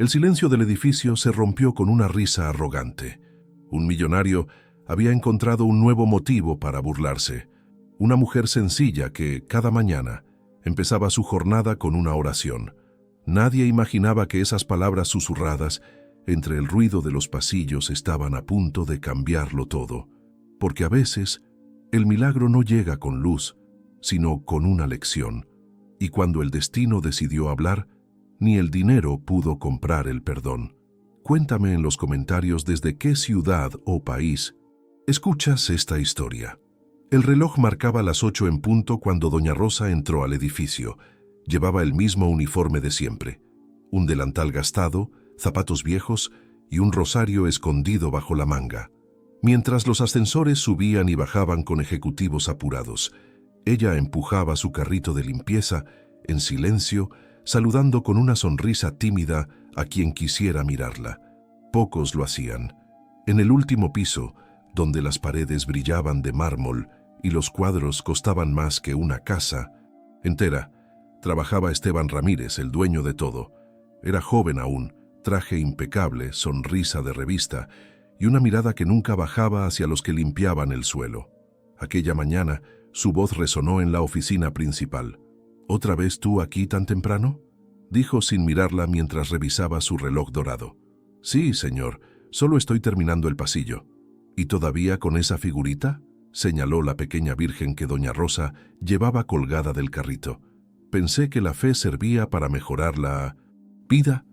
El silencio del edificio se rompió con una risa arrogante. Un millonario había encontrado un nuevo motivo para burlarse. Una mujer sencilla que, cada mañana, empezaba su jornada con una oración. Nadie imaginaba que esas palabras susurradas, entre el ruido de los pasillos, estaban a punto de cambiarlo todo. Porque a veces, el milagro no llega con luz, sino con una lección. Y cuando el destino decidió hablar, ni el dinero pudo comprar el perdón. Cuéntame en los comentarios desde qué ciudad o país escuchas esta historia. El reloj marcaba las 8 en punto cuando doña Rosa entró al edificio. Llevaba el mismo uniforme de siempre. Un delantal gastado, zapatos viejos y un rosario escondido bajo la manga. Mientras los ascensores subían y bajaban con ejecutivos apurados, ella empujaba su carrito de limpieza en silencio, saludando con una sonrisa tímida a quien quisiera mirarla. Pocos lo hacían. En el último piso, donde las paredes brillaban de mármol y los cuadros costaban más que una casa entera, trabajaba Esteban Ramírez, el dueño de todo. Era joven aún, traje impecable, sonrisa de revista y una mirada que nunca bajaba hacia los que limpiaban el suelo. Aquella mañana, su voz resonó en la oficina principal. ¿Otra vez tú aquí tan temprano?, dijo sin mirarla mientras revisaba su reloj dorado. Sí, señor, solo estoy terminando el pasillo. ¿Y todavía con esa figurita?, señaló la pequeña virgen que doña Rosa llevaba colgada del carrito. Pensé que la fe servía para mejorar la vida,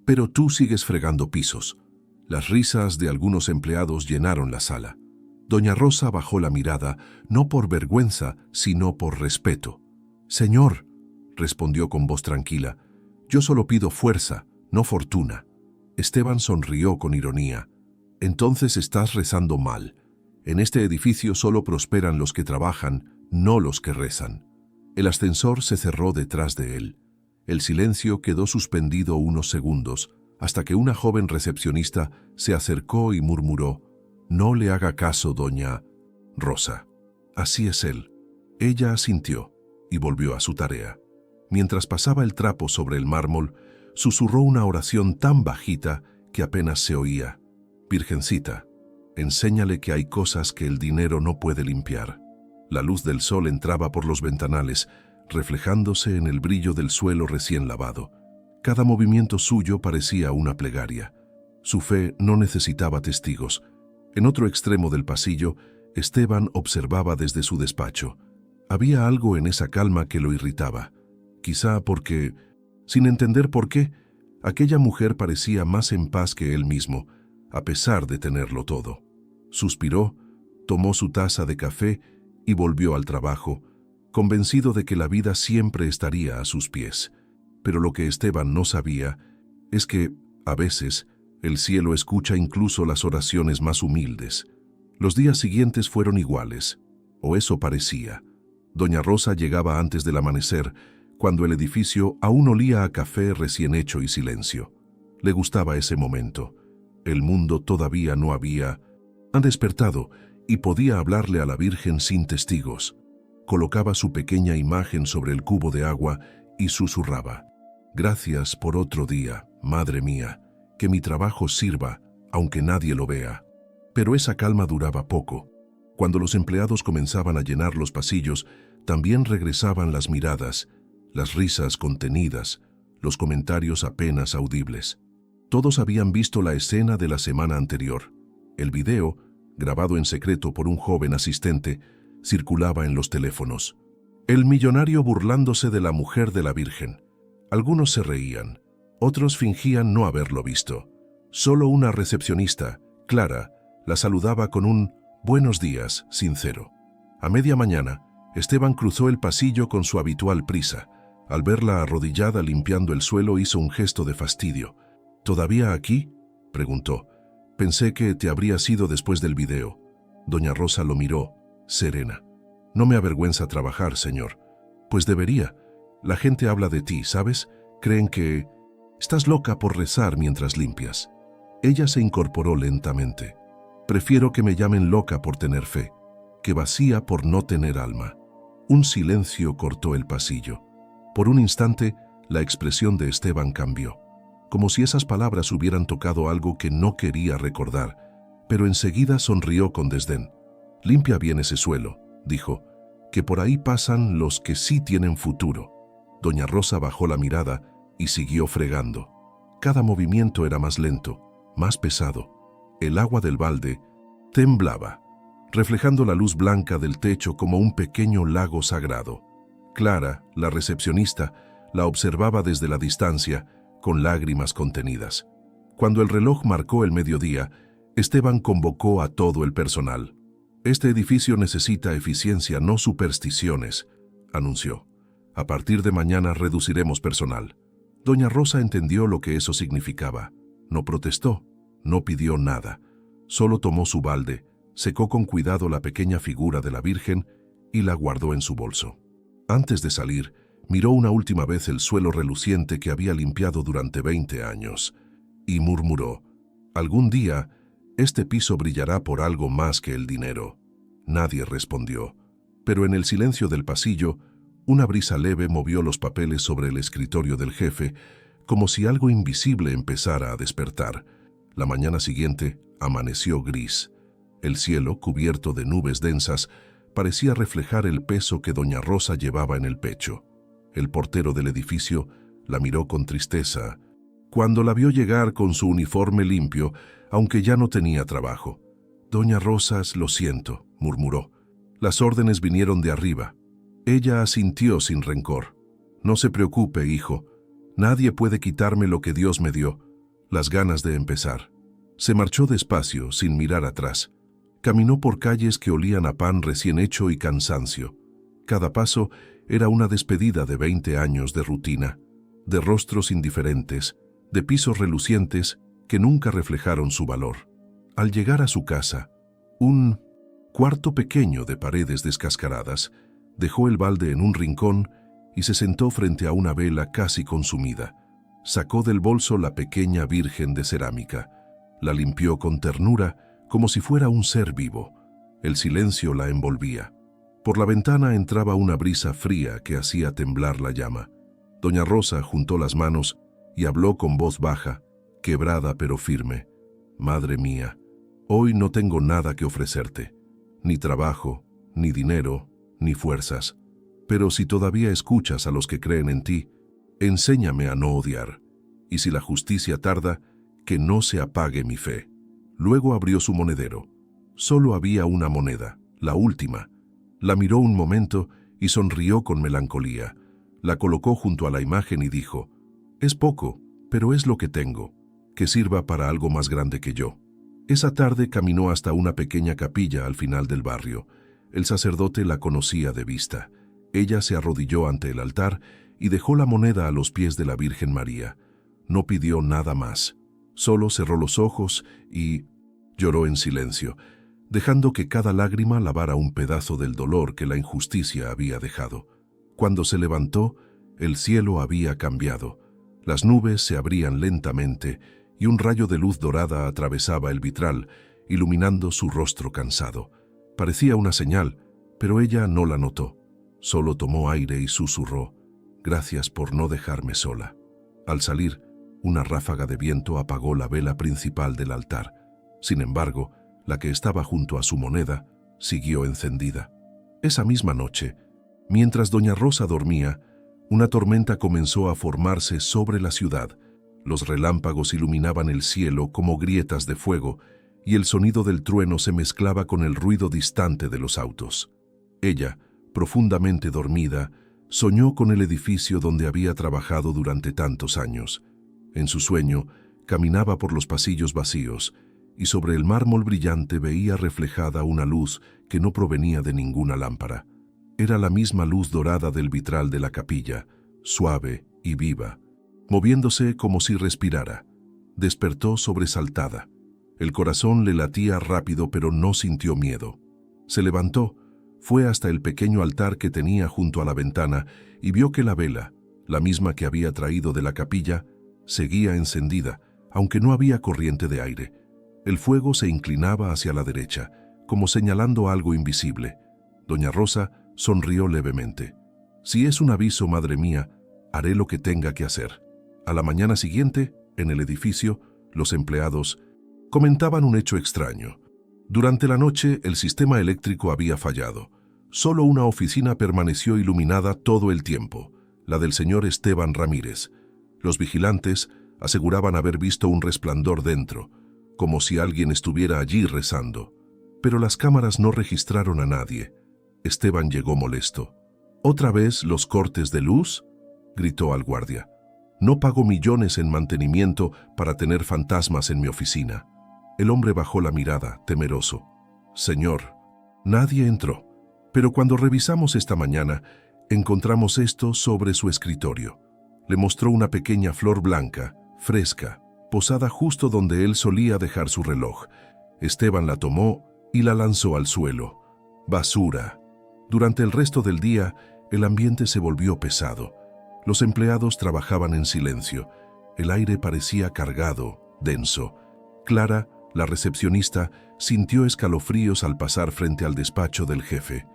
pero tú sigues fregando pisos. Las risas de algunos empleados llenaron la sala. Doña Rosa bajó la mirada, no por vergüenza, sino por respeto. Señor, respondió con voz tranquila, yo solo pido fuerza, no fortuna. Esteban sonrió con ironía. Entonces estás rezando mal. En este edificio solo prosperan los que trabajan, no los que rezan. El ascensor se cerró detrás de él. El silencio quedó suspendido unos segundos, hasta que una joven recepcionista se acercó y murmuró: «No le haga caso, doña Rosa. Así es él». Ella asintió y volvió a su tarea. Mientras pasaba el trapo sobre el mármol, susurró una oración tan bajita que apenas se oía. «Virgencita, enséñale que hay cosas que el dinero no puede limpiar». La luz del sol entraba por los ventanales, reflejándose en el brillo del suelo recién lavado. Cada movimiento suyo parecía una plegaria. Su fe no necesitaba testigos. En otro extremo del pasillo, Esteban observaba desde su despacho. Había algo en esa calma que lo irritaba. Quizá porque, sin entender por qué, aquella mujer parecía más en paz que él mismo, a pesar de tenerlo todo. Suspiró, tomó su taza de café y volvió al trabajo, convencido de que la vida siempre estaría a sus pies. Pero lo que Esteban no sabía es que, a veces, el cielo escucha incluso las oraciones más humildes. Los días siguientes fueron iguales, o eso parecía. Doña Rosa llegaba antes del amanecer, cuando el edificio aún olía a café recién hecho y silencio. Le gustaba ese momento. El mundo todavía no había despertado y podía hablarle a la Virgen sin testigos. Colocaba su pequeña imagen sobre el cubo de agua y susurraba: «Gracias por otro día, madre mía, que mi trabajo sirva, aunque nadie lo vea». Pero esa calma duraba poco. Cuando los empleados comenzaban a llenar los pasillos, también regresaban las miradas, las risas contenidas, los comentarios apenas audibles. Todos habían visto la escena de la semana anterior. El video, grabado en secreto por un joven asistente, circulaba en los teléfonos. El millonario burlándose de la mujer de la Virgen. Algunos se reían, otros fingían no haberlo visto. Solo una recepcionista, Clara, la saludaba con un «buenos días» sincero. A media mañana, Esteban cruzó el pasillo con su habitual prisa. Al verla arrodillada limpiando el suelo, hizo un gesto de fastidio. «¿Todavía aquí?», preguntó. «Pensé que te habrías ido después del video». Doña Rosa lo miró, serena. «No me avergüenza trabajar, señor». «Pues debería. La gente habla de ti, ¿sabes? Creen que estás loca por rezar mientras limpias». Ella se incorporó lentamente. «Prefiero que me llamen loca por tener fe, que vacía por no tener alma». Un silencio cortó el pasillo. Por un instante, la expresión de Esteban cambió. como si esas palabras hubieran tocado algo que no quería recordar, pero enseguida sonrió con desdén. «Limpia bien ese suelo», dijo, «que por ahí pasan los que sí tienen futuro». Doña Rosa bajó la mirada y siguió fregando. Cada movimiento era más lento, más pesado. El agua del balde temblaba, reflejando la luz blanca del techo como un pequeño lago sagrado. Clara, la recepcionista, la observaba desde la distancia, con lágrimas contenidas. Cuando el reloj marcó el mediodía, Esteban convocó a todo el personal. «Este edificio necesita eficiencia, no supersticiones», anunció. «A partir de mañana reduciremos personal». Doña Rosa entendió lo que eso significaba. No protestó, no pidió nada. Solo tomó su balde, secó con cuidado la pequeña figura de la Virgen y la guardó en su bolso. Antes de salir, miró una última vez el suelo reluciente que había limpiado durante 20 años y murmuró: «Algún día, este piso brillará por algo más que el dinero». Nadie respondió, pero en el silencio del pasillo, una brisa leve movió los papeles sobre el escritorio del jefe, como si algo invisible empezara a despertar. La mañana siguiente amaneció gris. El cielo, cubierto de nubes densas, parecía reflejar el peso que doña Rosa llevaba en el pecho. El portero del edificio la miró con tristeza cuando la vio llegar con su uniforme limpio, aunque ya no tenía trabajo. «Doña Rosas, lo siento», murmuró. «Las órdenes vinieron de arriba». Ella asintió sin rencor. «No se preocupe, hijo. Nadie puede quitarme lo que Dios me dio, las ganas de empezar». Se marchó despacio, sin mirar atrás. Caminó por calles que olían a pan recién hecho y cansancio. Cada paso era una despedida de 20 años de rutina, de rostros indiferentes, de pisos relucientes que nunca reflejaron su valor. Al llegar a su casa, un cuarto pequeño de paredes descascaradas, dejó el balde en un rincón y se sentó frente a una vela casi consumida. Sacó del bolso la pequeña Virgen de cerámica. La limpió con ternura, como si fuera un ser vivo. El silencio la envolvía. Por la ventana entraba una brisa fría que hacía temblar la llama. Doña Rosa juntó las manos y habló con voz baja, quebrada pero firme. «Madre mía, hoy no tengo nada que ofrecerte, ni trabajo, ni dinero, ni fuerzas. Pero si todavía escuchas a los que creen en ti, enséñame a no odiar. Y si la justicia tarda, que no se apague mi fe». Luego abrió su monedero. Solo había una moneda, la última. La miró un momento y sonrió con melancolía. La colocó junto a la imagen y dijo: «Es poco, pero es lo que tengo. Que sirva para algo más grande que yo». Esa tarde caminó hasta una pequeña capilla al final del barrio. El sacerdote la conocía de vista. Ella se arrodilló ante el altar y dejó la moneda a los pies de la Virgen María. No pidió nada más. Solo cerró los ojos y lloró en silencio, dejando que cada lágrima lavara un pedazo del dolor que la injusticia había dejado. Cuando se levantó, el cielo había cambiado. Las nubes se abrían lentamente y un rayo de luz dorada atravesaba el vitral, iluminando su rostro cansado. Parecía una señal, pero ella no la notó. Solo tomó aire y susurró: «Gracias por no dejarme sola». Al salir, una ráfaga de viento apagó la vela principal del altar. Sin embargo, la que estaba junto a su moneda siguió encendida. Esa misma noche, mientras doña Rosa dormía, una tormenta comenzó a formarse sobre la ciudad. Los relámpagos iluminaban el cielo como grietas de fuego y el sonido del trueno se mezclaba con el ruido distante de los autos. Ella, profundamente dormida, soñó con el edificio donde había trabajado durante tantos años. En su sueño, caminaba por los pasillos vacíos y sobre el mármol brillante veía reflejada una luz que no provenía de ninguna lámpara. Era la misma luz dorada del vitral de la capilla, suave y viva, moviéndose como si respirara. Despertó sobresaltada. El corazón le latía rápido, pero no sintió miedo. Se levantó, fue hasta el pequeño altar que tenía junto a la ventana y vio que la vela, la misma que había traído de la capilla, seguía encendida, aunque no había corriente de aire. El fuego se inclinaba hacia la derecha, como señalando algo invisible. Doña Rosa sonrió levemente. «Si es un aviso, madre mía, haré lo que tenga que hacer». A la mañana siguiente, En el edificio, los empleados comentaban un hecho extraño. Durante la noche, el sistema eléctrico había fallado. Solo una oficina permaneció iluminada todo el tiempo, la del señor Esteban Ramírez. Los vigilantes aseguraban haber visto un resplandor dentro, como si alguien estuviera allí rezando. Pero las cámaras no registraron a nadie. Esteban llegó molesto. ¿Otra vez los cortes de luz?, gritó al guardia. No pago millones en mantenimiento para tener fantasmas en mi oficina. El hombre bajó la mirada, temeroso. Señor, nadie entró, pero cuando revisamos esta mañana, encontramos esto sobre su escritorio. Le mostró una pequeña flor blanca, fresca, posada justo donde él solía dejar su reloj. Esteban la tomó y la lanzó al suelo. Basura. Durante el resto del día, el ambiente se volvió pesado. Los empleados trabajaban en silencio. El aire parecía cargado, denso. Clara, la recepcionista, sintió escalofríos al pasar frente al despacho del jefe.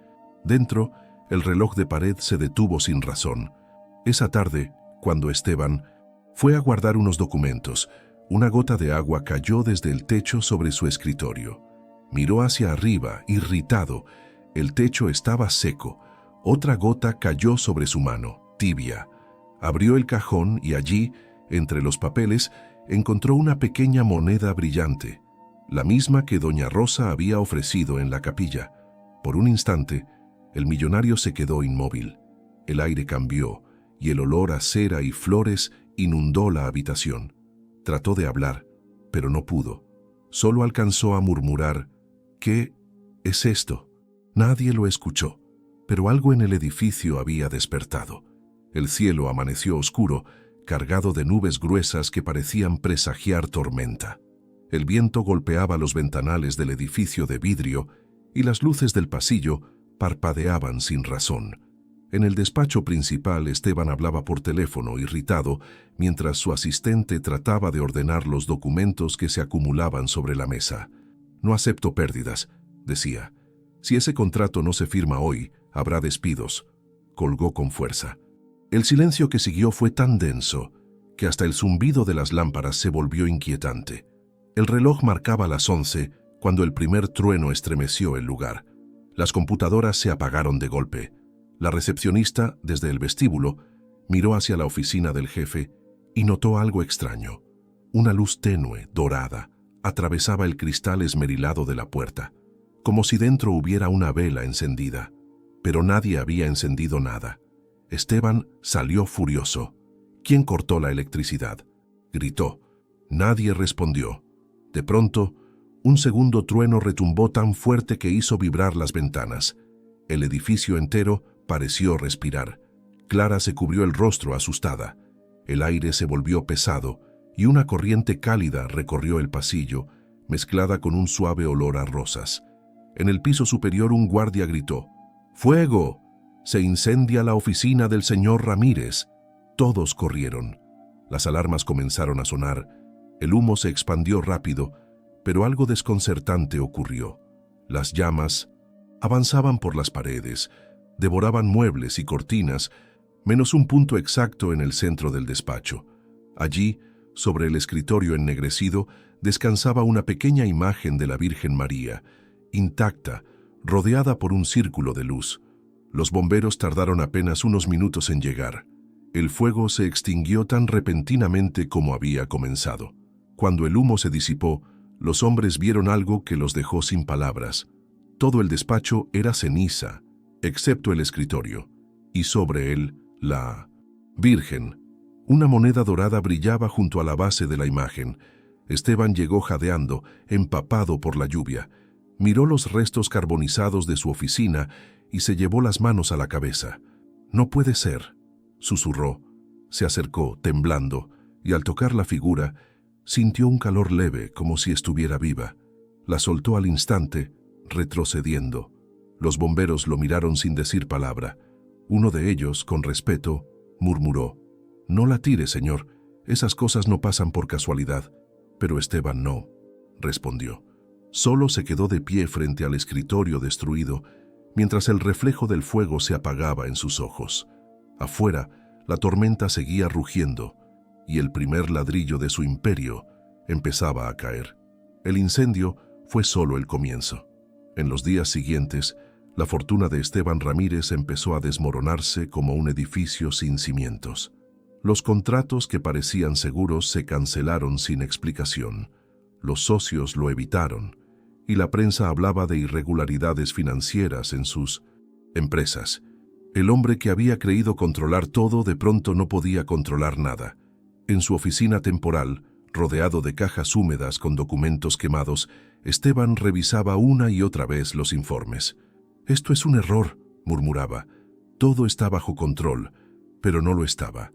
Dentro, el reloj de pared se detuvo sin razón. Esa tarde, cuando Esteban fue a guardar unos documentos, una gota de agua cayó desde el techo sobre su escritorio. Miró hacia arriba, irritado. El techo estaba seco. Otra gota cayó sobre su mano, tibia. Abrió el cajón y allí, entre los papeles, encontró una pequeña moneda brillante, la misma que doña Rosa había ofrecido en la capilla. Por un instante, el millonario se quedó inmóvil. El aire cambió y el olor a cera y flores inundó la habitación. Trató de hablar, pero no pudo. Solo alcanzó a murmurar: ¿Qué es esto? Nadie lo escuchó, pero algo en el edificio había despertado. El cielo amaneció oscuro, cargado de nubes gruesas que parecían presagiar tormenta. El viento golpeaba los ventanales del edificio de vidrio y las luces del pasillo parpadeaban sin razón. En el despacho principal, Esteban hablaba por teléfono, irritado, mientras su asistente trataba de ordenar los documentos que se acumulaban sobre la mesa. «No acepto pérdidas», decía. «Si ese contrato no se firma hoy, habrá despidos». Colgó con fuerza. El silencio que siguió fue tan denso que hasta el zumbido de las lámparas se volvió inquietante. El reloj marcaba las 11 cuando el primer trueno estremeció el lugar. Las computadoras se apagaron de golpe. La recepcionista, desde el vestíbulo, miró hacia la oficina del jefe y notó algo extraño. Una luz tenue, dorada, atravesaba el cristal esmerilado de la puerta, como si dentro hubiera una vela encendida. Pero nadie había encendido nada. Esteban salió furioso. «¿Quién cortó la electricidad?», gritó. Nadie respondió. De pronto, un segundo trueno retumbó tan fuerte que hizo vibrar las ventanas. El edificio entero pareció respirar. Clara se cubrió el rostro asustada. El aire se volvió pesado y una corriente cálida recorrió el pasillo, mezclada con un suave olor a rosas. En el piso superior un guardia gritó: «¡Fuego! Se incendia la oficina del señor Ramírez». Todos corrieron. Las alarmas comenzaron a sonar. El humo se expandió rápido, pero algo desconcertante ocurrió. Las llamas avanzaban por las paredes, devoraban muebles y cortinas, menos un punto exacto en el centro del despacho. Allí, sobre el escritorio ennegrecido, descansaba una pequeña imagen de la Virgen María, intacta, rodeada por un círculo de luz. Los bomberos tardaron apenas unos minutos en llegar. El fuego se extinguió tan repentinamente como había comenzado. Cuando el humo se disipó, los hombres vieron algo que los dejó sin palabras. Todo el despacho era ceniza, excepto el escritorio, y sobre él la Virgen. Una moneda dorada brillaba junto a la base de la imagen. Esteban llegó jadeando, empapado por la lluvia. Miró los restos carbonizados de su oficina y se llevó las manos a la cabeza. «No puede ser», susurró. Se acercó, temblando, y al tocar la figura, sintió un calor leve, como si estuviera viva. La soltó al instante, retrocediendo. Los bomberos lo miraron sin decir palabra. Uno de ellos, con respeto, murmuró: «No la tire, señor. Esas cosas no pasan por casualidad». Pero Esteban no respondió. Solo se quedó de pie frente al escritorio destruido, mientras el reflejo del fuego se apagaba en sus ojos. Afuera, la tormenta seguía rugiendo. y el primer ladrillo de su imperio empezaba a caer. El incendio fue solo el comienzo. En los días siguientes, la fortuna de Esteban Ramírez empezó a desmoronarse como un edificio sin cimientos. Los contratos que parecían seguros se cancelaron sin explicación. Los socios lo evitaron, y la prensa hablaba de irregularidades financieras en sus empresas. El hombre que había creído controlar todo de pronto no podía controlar nada. En su oficina temporal, rodeado de cajas húmedas con documentos quemados, Esteban revisaba una y otra vez los informes. «Esto es un error», murmuraba. «Todo está bajo control», pero no lo estaba.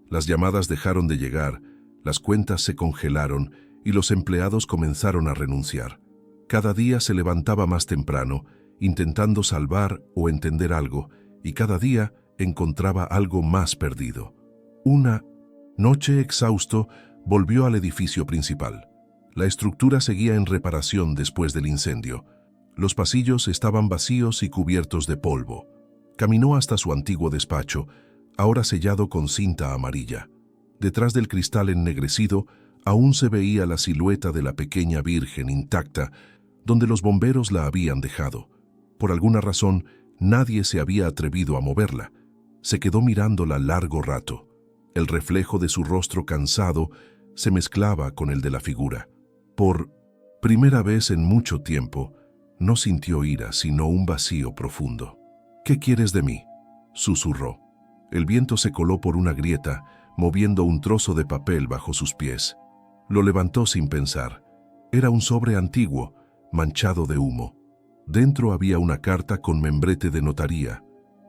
Las llamadas dejaron de llegar, las cuentas se congelaron y los empleados comenzaron a renunciar. Cada día se levantaba más temprano, intentando salvar o entender algo, y cada día encontraba algo más perdido. Una noche, exhausto, volvió al edificio principal. La estructura seguía en reparación después del incendio. Los pasillos estaban vacíos y cubiertos de polvo. Caminó hasta su antiguo despacho, ahora sellado con cinta amarilla. Detrás del cristal ennegrecido aún se veía la silueta de la pequeña Virgen intacta, donde los bomberos la habían dejado. Por alguna razón, nadie se había atrevido a moverla. Se quedó mirándola largo rato. El reflejo de su rostro cansado se mezclaba con el de la figura. Por primera vez en mucho tiempo, no sintió ira, sino un vacío profundo. «¿Qué quieres de mí?», susurró. El viento se coló por una grieta, moviendo un trozo de papel bajo sus pies. Lo levantó sin pensar. Era un sobre antiguo, manchado de humo. Dentro había una carta con membrete de notaría.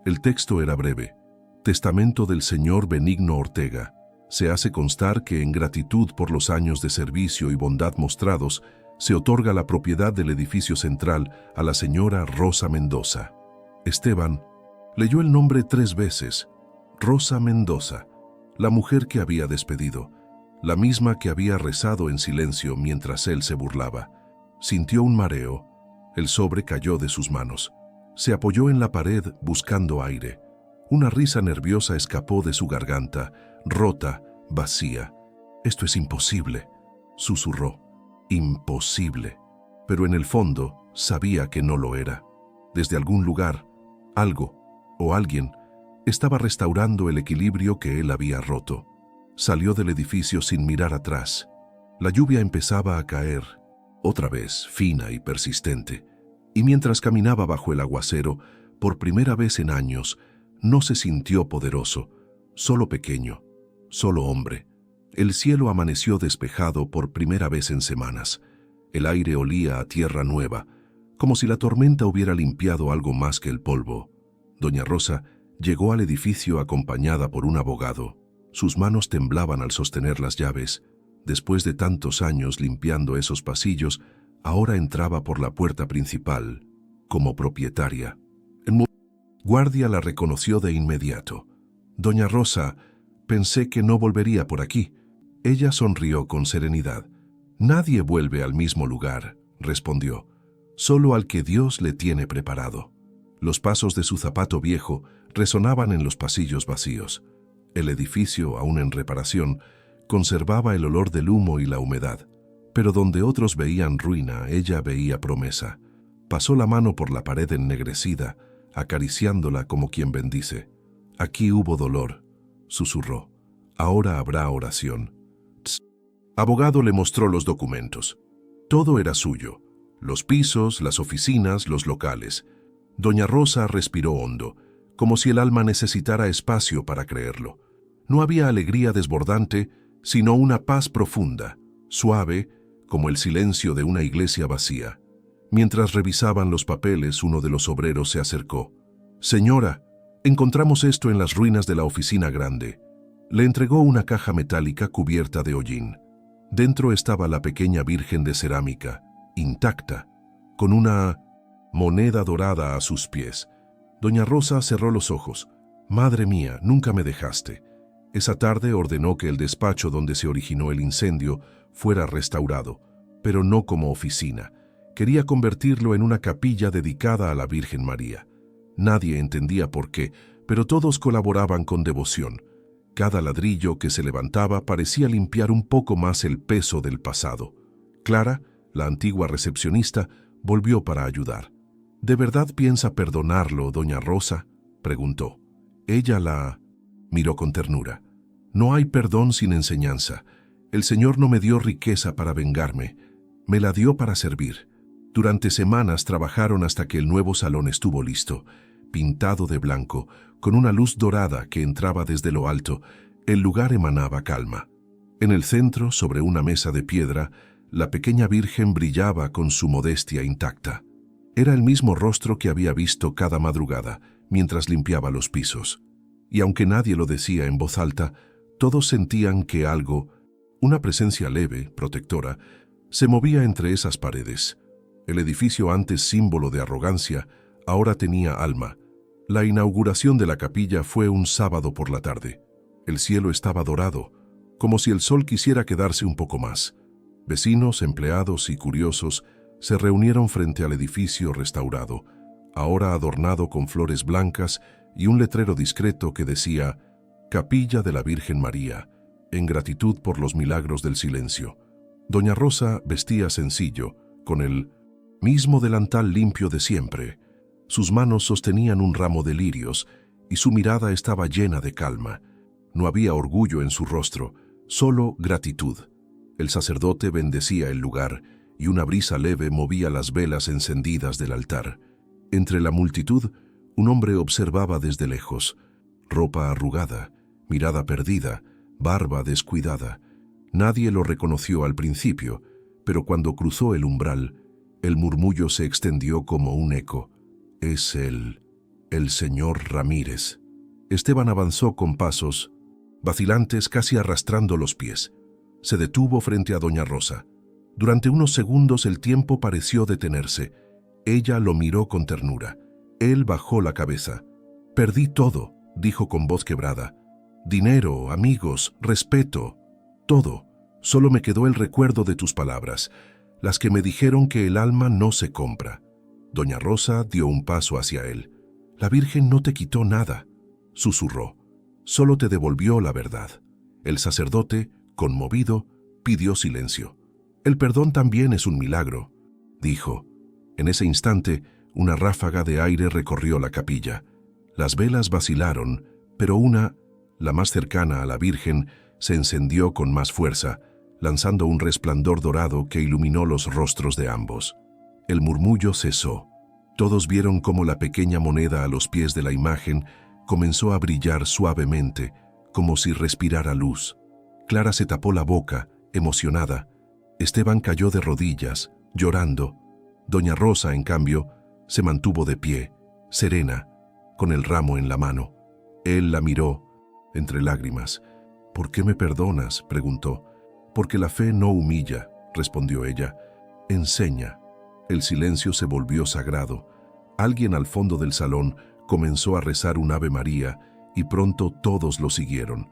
El texto era breve. «Testamento del señor Benigno Ortega. Se hace constar que en gratitud por los años de servicio y bondad mostrados, se otorga la propiedad del edificio central a la señora Rosa Mendoza». Esteban leyó el nombre 3 veces. Rosa Mendoza, la mujer que había despedido, la misma que había rezado en silencio mientras él se burlaba. Sintió un mareo. El sobre cayó de sus manos. Se apoyó en la pared buscando aire. Una risa nerviosa escapó de su garganta, rota, vacía. «Esto es imposible», susurró. Imposible. Pero en el fondo sabía que no lo era. Desde algún lugar, algo o alguien estaba restaurando el equilibrio que él había roto. Salió del edificio sin mirar atrás. La lluvia empezaba a caer, otra vez fina y persistente, y mientras caminaba bajo el aguacero, por primera vez en años, no se sintió poderoso, solo pequeño, solo hombre. El cielo amaneció despejado por primera vez en semanas. El aire olía a tierra nueva, como si la tormenta hubiera limpiado algo más que el polvo. Doña Rosa llegó al edificio acompañada por un abogado. Sus manos temblaban al sostener las llaves. Después de tantos años limpiando esos pasillos, ahora entraba por la puerta principal, como propietaria. El guardia la reconoció de inmediato. «Doña Rosa, pensé que no volvería por aquí». Ella sonrió con serenidad. «Nadie vuelve al mismo lugar», respondió. «Solo al que Dios le tiene preparado». Los pasos de su zapato viejo resonaban en los pasillos vacíos. El edificio, aún en reparación, conservaba el olor del humo y la humedad. Pero donde otros veían ruina, ella veía promesa. Pasó la mano por la pared ennegrecida, acariciándola como quien bendice. «Aquí hubo dolor», susurró. «Ahora habrá oración». Abogado le mostró los documentos. Todo era suyo. Los pisos, las oficinas, los locales. Doña Rosa respiró hondo, como si el alma necesitara espacio para creerlo. No había alegría desbordante, sino una paz profunda, suave, como el silencio de una iglesia vacía. Mientras revisaban los papeles, uno de los obreros se acercó. «Señora, encontramos esto en las ruinas de la oficina grande». Le entregó una caja metálica cubierta de hollín. Dentro estaba la pequeña Virgen de cerámica, intacta, con una moneda dorada a sus pies. Doña Rosa cerró los ojos. «Madre mía, nunca me dejaste». Esa tarde ordenó que el despacho donde se originó el incendio fuera restaurado, pero no como oficina. Quería convertirlo en una capilla dedicada a la Virgen María. Nadie entendía por qué, pero todos colaboraban con devoción. Cada ladrillo que se levantaba parecía limpiar un poco más el peso del pasado. Clara, la antigua recepcionista, volvió para ayudar. ¿De verdad piensa perdonarlo, doña Rosa?, preguntó. Ella la miró con ternura. No hay perdón sin enseñanza. El Señor no me dio riqueza para vengarme, me la dio para servir. Durante semanas trabajaron hasta que el nuevo salón estuvo listo, pintado de blanco, con una luz dorada que entraba desde lo alto. El lugar emanaba calma. En el centro, sobre una mesa de piedra, la pequeña Virgen brillaba con su modestia intacta. Era el mismo rostro que había visto cada madrugada, mientras limpiaba los pisos. Y aunque nadie lo decía en voz alta, todos sentían que algo, una presencia leve, protectora, se movía entre esas paredes. El edificio, antes símbolo de arrogancia, ahora tenía alma. La inauguración de la capilla fue un sábado por la tarde. El cielo estaba dorado, como si el sol quisiera quedarse un poco más. Vecinos, empleados y curiosos se reunieron frente al edificio restaurado, ahora adornado con flores blancas y un letrero discreto que decía «Capilla de la Virgen María», en gratitud por los milagros del silencio. Doña Rosa vestía sencillo, con el mismo delantal limpio de siempre. Sus manos sostenían un ramo de lirios y su mirada estaba llena de calma. No había orgullo en su rostro, solo gratitud. El sacerdote bendecía el lugar y una brisa leve movía las velas encendidas del altar. Entre la multitud, un hombre observaba desde lejos. Ropa arrugada, mirada perdida, barba descuidada. Nadie lo reconoció al principio, pero cuando cruzó el umbral, el murmullo se extendió como un eco. «Es el señor Ramírez». Esteban avanzó con pasos vacilantes, casi arrastrando los pies. Se detuvo frente a doña Rosa. Durante unos segundos el tiempo pareció detenerse. Ella lo miró con ternura. Él bajó la cabeza. «Perdí todo», dijo con voz quebrada. «Dinero, amigos, respeto, todo. Solo me quedó el recuerdo de tus palabras, las que me dijeron que el alma no se compra». Doña Rosa dio un paso hacia él. «La Virgen no te quitó nada», susurró. «Solo te devolvió la verdad». El sacerdote, conmovido, pidió silencio. «El perdón también es un milagro», dijo. En ese instante, una ráfaga de aire recorrió la capilla. Las velas vacilaron, pero una, la más cercana a la Virgen, se encendió con más fuerza, lanzando un resplandor dorado que iluminó los rostros de ambos. El murmullo cesó. Todos vieron cómo la pequeña moneda a los pies de la imagen comenzó a brillar suavemente, como si respirara luz. Clara se tapó la boca, emocionada. Esteban cayó de rodillas, llorando. Doña Rosa, en cambio, se mantuvo de pie, serena, con el ramo en la mano. Él la miró, entre lágrimas. «¿Por qué me perdonas?», preguntó. «Porque la fe no humilla», respondió ella. «Enseña». El silencio se volvió sagrado. Alguien al fondo del salón comenzó a rezar un Ave María y pronto todos lo siguieron.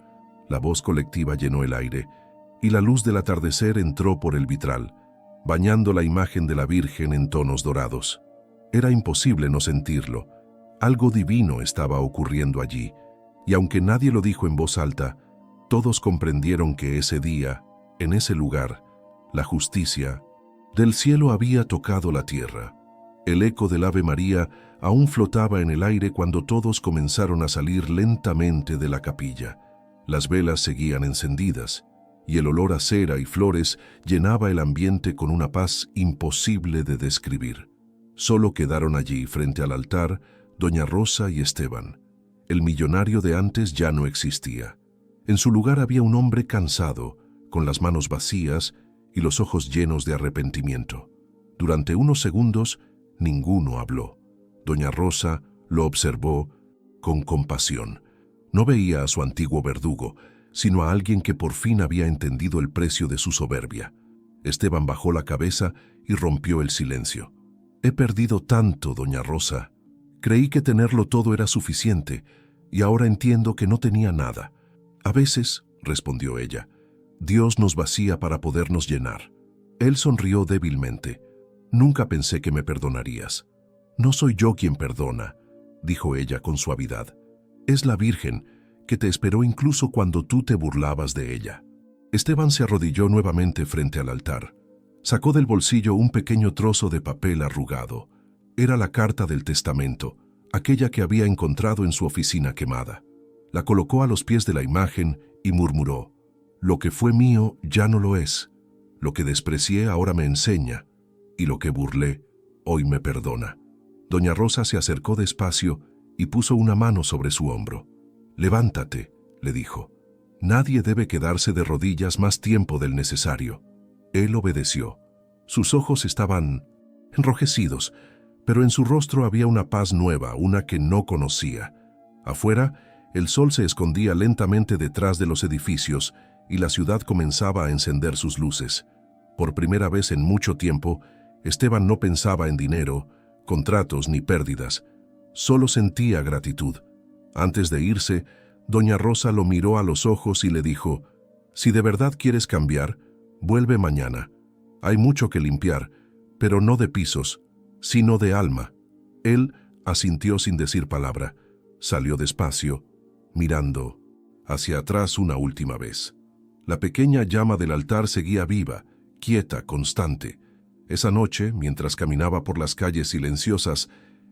La voz colectiva llenó el aire y la luz del atardecer entró por el vitral, bañando la imagen de la Virgen en tonos dorados. Era imposible no sentirlo. Algo divino estaba ocurriendo allí, y aunque nadie lo dijo en voz alta, todos comprendieron que ese día, en ese lugar, la justicia del cielo había tocado la tierra. El eco del Ave María aún flotaba en el aire cuando todos comenzaron a salir lentamente de la capilla. Las velas seguían encendidas, y el olor a cera y flores llenaba el ambiente con una paz imposible de describir. Solo quedaron allí, frente al altar, doña Rosa y Esteban. El millonario de antes ya no existía. En su lugar había un hombre cansado, con las manos vacías y los ojos llenos de arrepentimiento. Durante unos segundos, ninguno habló. Doña Rosa lo observó con compasión. No veía a su antiguo verdugo, sino a alguien que por fin había entendido el precio de su soberbia. Esteban bajó la cabeza y rompió el silencio. «He perdido tanto, doña Rosa. Creí que tenerlo todo era suficiente, y ahora entiendo que no tenía nada». «A veces», respondió ella, «Dios nos vacía para podernos llenar». Él sonrió débilmente. «Nunca pensé que me perdonarías». «No soy yo quien perdona», dijo ella con suavidad. «Es la Virgen, que te esperó incluso cuando tú te burlabas de ella. Esteban se arrodilló nuevamente frente al altar. Sacó del bolsillo un pequeño trozo de papel arrugado. Era la carta del testamento, aquella que había encontrado en su oficina quemada. La colocó a los pies de la imagen y murmuró: «Lo que fue mío ya no lo es. Lo que desprecié ahora me enseña, y lo que burlé hoy me perdona». Doña Rosa se acercó despacio y puso una mano sobre su hombro. «Levántate», le dijo. «Nadie debe quedarse de rodillas más tiempo del necesario». Él obedeció. Sus ojos estaban enrojecidos, pero en su rostro había una paz nueva, una que no conocía. Afuera, el sol se escondía lentamente detrás de los edificios y la ciudad comenzaba a encender sus luces. Por primera vez en mucho tiempo, Esteban no pensaba en dinero, contratos ni pérdidas. Solo sentía gratitud. Antes de irse, doña Rosa lo miró a los ojos y le dijo: «Si de verdad quieres cambiar, vuelve mañana. Hay mucho que limpiar, pero no de pisos, sino de alma». Él asintió sin decir palabra. Salió despacio, mirando hacia atrás una última vez. La pequeña llama del altar seguía viva, quieta, constante. Esa noche, mientras caminaba por las calles silenciosas,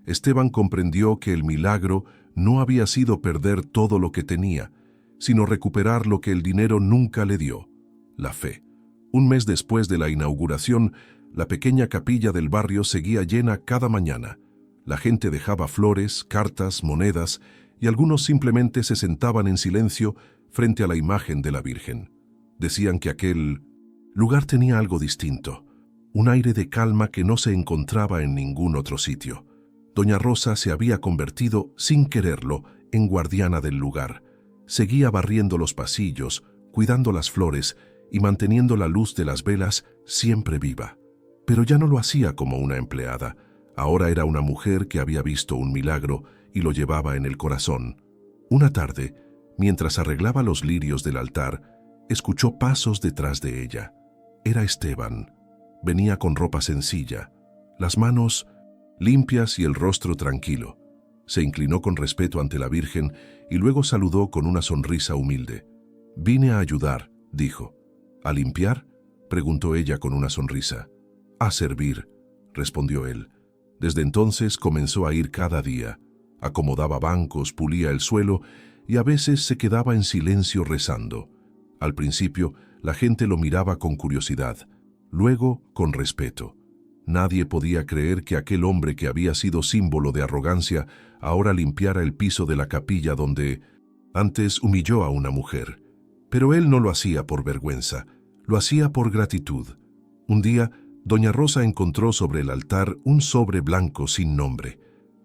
Esteban comprendió que el milagro no había sido perder todo lo que tenía, sino recuperar lo que el dinero nunca le dio: la fe. Un mes después de la inauguración, la pequeña capilla del barrio seguía llena cada mañana. La gente dejaba flores, cartas, monedas, y algunos simplemente se sentaban en silencio frente a la imagen de la Virgen. Decían que aquel lugar tenía algo distinto, un aire de calma que no se encontraba en ningún otro sitio. Doña Rosa se había convertido, sin quererlo, en guardiana del lugar. Seguía barriendo los pasillos, cuidando las flores y manteniendo la luz de las velas siempre viva. Pero ya no lo hacía como una empleada. Ahora era una mujer que había visto un milagro y lo llevaba en el corazón. Una tarde, mientras arreglaba los lirios del altar, escuchó pasos detrás de ella. Era Esteban. Venía con ropa sencilla, las manos limpias y el rostro tranquilo. Se inclinó con respeto ante la Virgen y luego saludó con una sonrisa humilde. «Vine a ayudar», dijo. «¿A limpiar?», preguntó ella con una sonrisa. «A servir», respondió él. Desde entonces comenzó a ir cada día. Acomodaba bancos, pulía el suelo y a veces se quedaba en silencio rezando. Al principio, la gente lo miraba con curiosidad, luego con respeto. Nadie podía creer que aquel hombre que había sido símbolo de arrogancia ahora limpiara el piso de la capilla donde antes humilló a una mujer. Pero él no lo hacía por vergüenza, lo hacía por gratitud. Un día, doña Rosa encontró sobre el altar un sobre blanco sin nombre.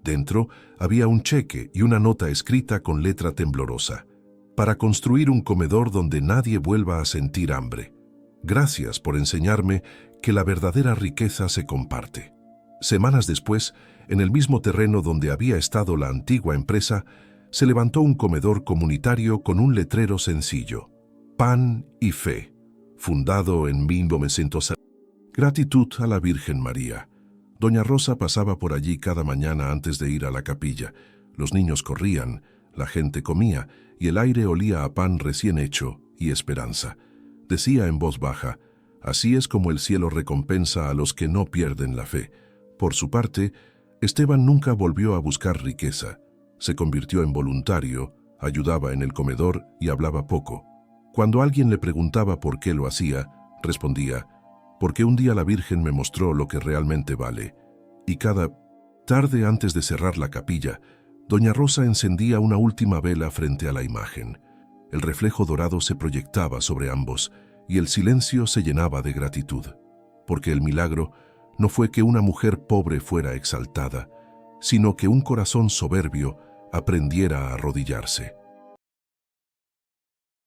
Dentro había un cheque y una nota escrita con letra temblorosa: «Para construir un comedor donde nadie vuelva a sentir hambre. Gracias por enseñarme que la verdadera riqueza se comparte». Semanas después, en el mismo terreno donde había estado la antigua empresa, se levantó un comedor comunitario con un letrero sencillo: «Pan y Fe, fundado en 1900. Gratitud a la Virgen María». Doña Rosa pasaba por allí cada mañana antes de ir a la capilla. Los niños corrían, la gente comía y el aire olía a pan recién hecho y esperanza. Decía en voz baja: «Así es como el cielo recompensa a los que no pierden la fe». Por su parte, Esteban nunca volvió a buscar riqueza. Se convirtió en voluntario, ayudaba en el comedor y hablaba poco. Cuando alguien le preguntaba por qué lo hacía, respondía: «Porque un día la Virgen me mostró lo que realmente vale». Y cada tarde antes de cerrar la capilla, doña Rosa encendía una última vela frente a la imagen. El reflejo dorado se proyectaba sobre ambos y el silencio se llenaba de gratitud, porque el milagro no fue que una mujer pobre fuera exaltada, sino que un corazón soberbio aprendiera a arrodillarse.